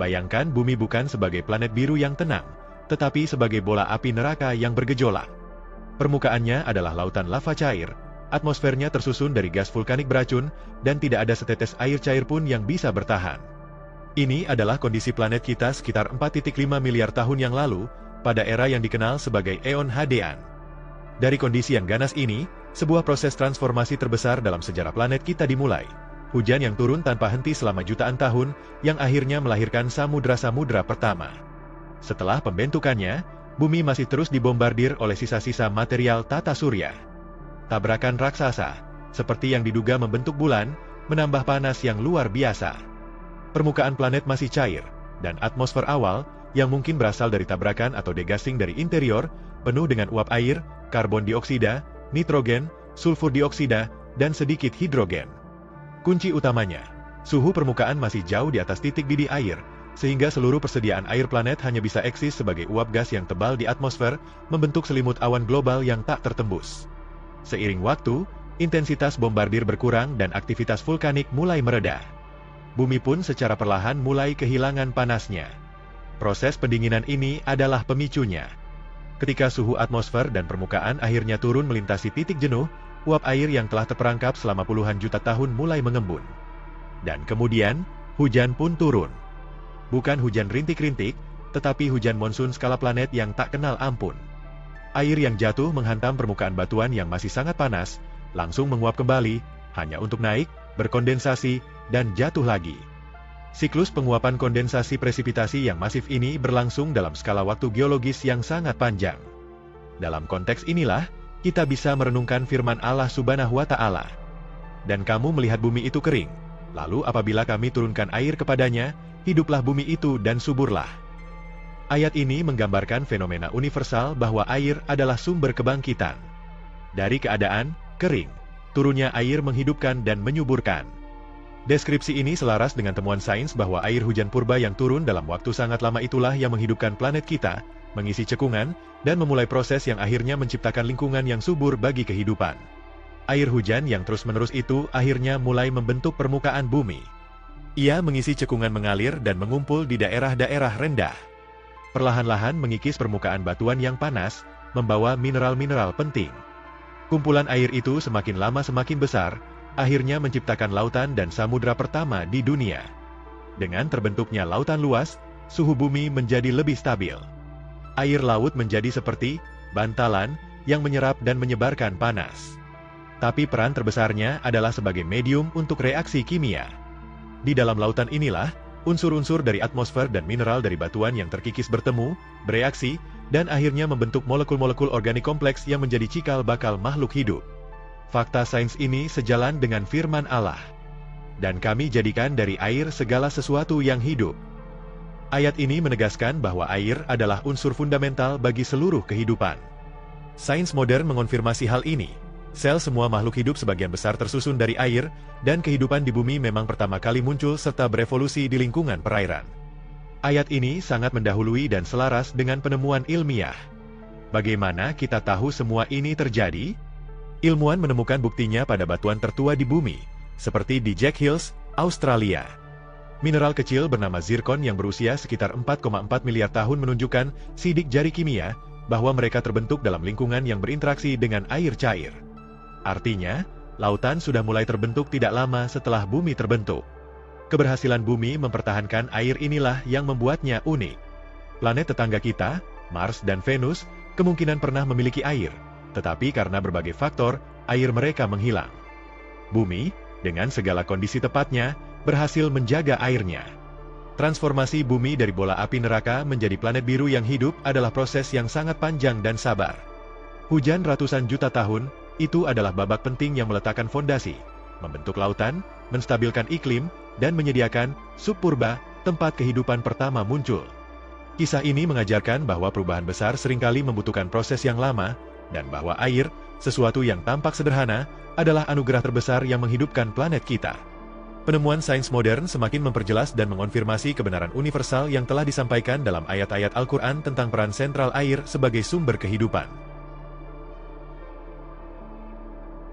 Bayangkan bumi bukan sebagai planet biru yang tenang, tetapi sebagai bola api neraka yang bergejolak. Permukaannya adalah lautan lava cair, atmosfernya tersusun dari gas vulkanik beracun, dan tidak ada setetes air cair pun yang bisa bertahan. Ini adalah kondisi planet kita sekitar 4,5 miliar tahun yang lalu, pada era yang dikenal sebagai Eon Hadean. Dari kondisi yang ganas ini, sebuah proses transformasi terbesar dalam sejarah planet kita dimulai. Hujan yang turun tanpa henti selama jutaan tahun, yang akhirnya melahirkan samudra-samudra pertama. Setelah pembentukannya, bumi masih terus dibombardir oleh sisa-sisa material tata surya. Tabrakan raksasa, seperti yang diduga membentuk bulan, menambah panas yang luar biasa. Permukaan planet masih cair, dan atmosfer awal, yang mungkin berasal dari tabrakan atau degassing dari interior, penuh dengan uap air, karbon dioksida, nitrogen, sulfur dioksida, dan sedikit hidrogen. Kunci utamanya, suhu permukaan masih jauh di atas titik didih air, sehingga seluruh persediaan air planet hanya bisa eksis sebagai uap gas yang tebal di atmosfer, membentuk selimut awan global yang tak tertembus. Seiring waktu, intensitas bombardir berkurang dan aktivitas vulkanik mulai mereda. Bumi pun secara perlahan mulai kehilangan panasnya. Proses pendinginan ini adalah pemicunya. Ketika suhu atmosfer dan permukaan akhirnya turun melintasi titik jenuh, uap air yang telah terperangkap selama puluhan juta tahun mulai mengembun. Dan kemudian, hujan pun turun. Bukan hujan rintik-rintik, tetapi hujan monsun skala planet yang tak kenal ampun. Air yang jatuh menghantam permukaan batuan yang masih sangat panas, langsung menguap kembali, hanya untuk naik, berkondensasi, dan jatuh lagi. Siklus penguapan kondensasi presipitasi yang masif ini berlangsung dalam skala waktu geologis yang sangat panjang. Dalam konteks inilah, kita bisa merenungkan firman Allah Subhanahu wa Ta'ala. Dan kamu melihat bumi itu kering, lalu apabila kami turunkan air kepadanya, hiduplah bumi itu dan suburlah. Ayat ini menggambarkan fenomena universal bahwa air adalah sumber kebangkitan. Dari keadaan kering, turunnya air menghidupkan dan menyuburkan. Deskripsi ini selaras dengan temuan sains bahwa air hujan purba yang turun dalam waktu sangat lama itulah yang menghidupkan planet kita, mengisi cekungan, dan memulai proses yang akhirnya menciptakan lingkungan yang subur bagi kehidupan. Air hujan yang terus-menerus itu akhirnya mulai membentuk permukaan bumi. Ia mengisi cekungan mengalir dan mengumpul di daerah-daerah rendah. Perlahan-lahan mengikis permukaan batuan yang panas, membawa mineral-mineral penting. Kumpulan air itu semakin lama semakin besar, akhirnya menciptakan lautan dan samudra pertama di dunia. Dengan terbentuknya lautan luas, suhu bumi menjadi lebih stabil. Air laut menjadi seperti bantalan yang menyerap dan menyebarkan panas. Tapi peran terbesarnya adalah sebagai medium untuk reaksi kimia. Di dalam lautan inilah, unsur-unsur dari atmosfer dan mineral dari batuan yang terkikis bertemu, bereaksi, dan akhirnya membentuk molekul-molekul organik kompleks yang menjadi cikal bakal makhluk hidup. Fakta sains ini sejalan dengan firman Allah. Dan kami jadikan dari air segala sesuatu yang hidup. Ayat ini menegaskan bahwa air adalah unsur fundamental bagi seluruh kehidupan. Sains modern mengonfirmasi hal ini. Sel semua makhluk hidup sebagian besar tersusun dari air, dan kehidupan di bumi memang pertama kali muncul serta berevolusi di lingkungan perairan. Ayat ini sangat mendahului dan selaras dengan penemuan ilmiah. Bagaimana kita tahu semua ini terjadi? Ilmuwan menemukan buktinya pada batuan tertua di bumi, seperti di Jack Hills, Australia. Mineral kecil bernama zirkon yang berusia sekitar 4,4 miliar tahun menunjukkan sidik jari kimia, bahwa mereka terbentuk dalam lingkungan yang berinteraksi dengan air cair. Artinya, lautan sudah mulai terbentuk tidak lama setelah bumi terbentuk. Keberhasilan bumi mempertahankan air inilah yang membuatnya unik. Planet tetangga kita, Mars dan Venus, kemungkinan pernah memiliki air, tetapi karena berbagai faktor, air mereka menghilang. Bumi, dengan segala kondisi tepatnya, berhasil menjaga airnya. Transformasi bumi dari bola api neraka menjadi planet biru yang hidup adalah proses yang sangat panjang dan sabar. Hujan ratusan juta tahun, itu adalah babak penting yang meletakkan fondasi, membentuk lautan, menstabilkan iklim, dan menyediakan subpurba, tempat kehidupan pertama muncul. Kisah ini mengajarkan bahwa perubahan besar seringkali membutuhkan proses yang lama, dan bahwa air, sesuatu yang tampak sederhana, adalah anugerah terbesar yang menghidupkan planet kita. Penemuan sains modern semakin memperjelas dan mengonfirmasi kebenaran universal yang telah disampaikan dalam ayat-ayat Al-Quran tentang peran sentral air sebagai sumber kehidupan.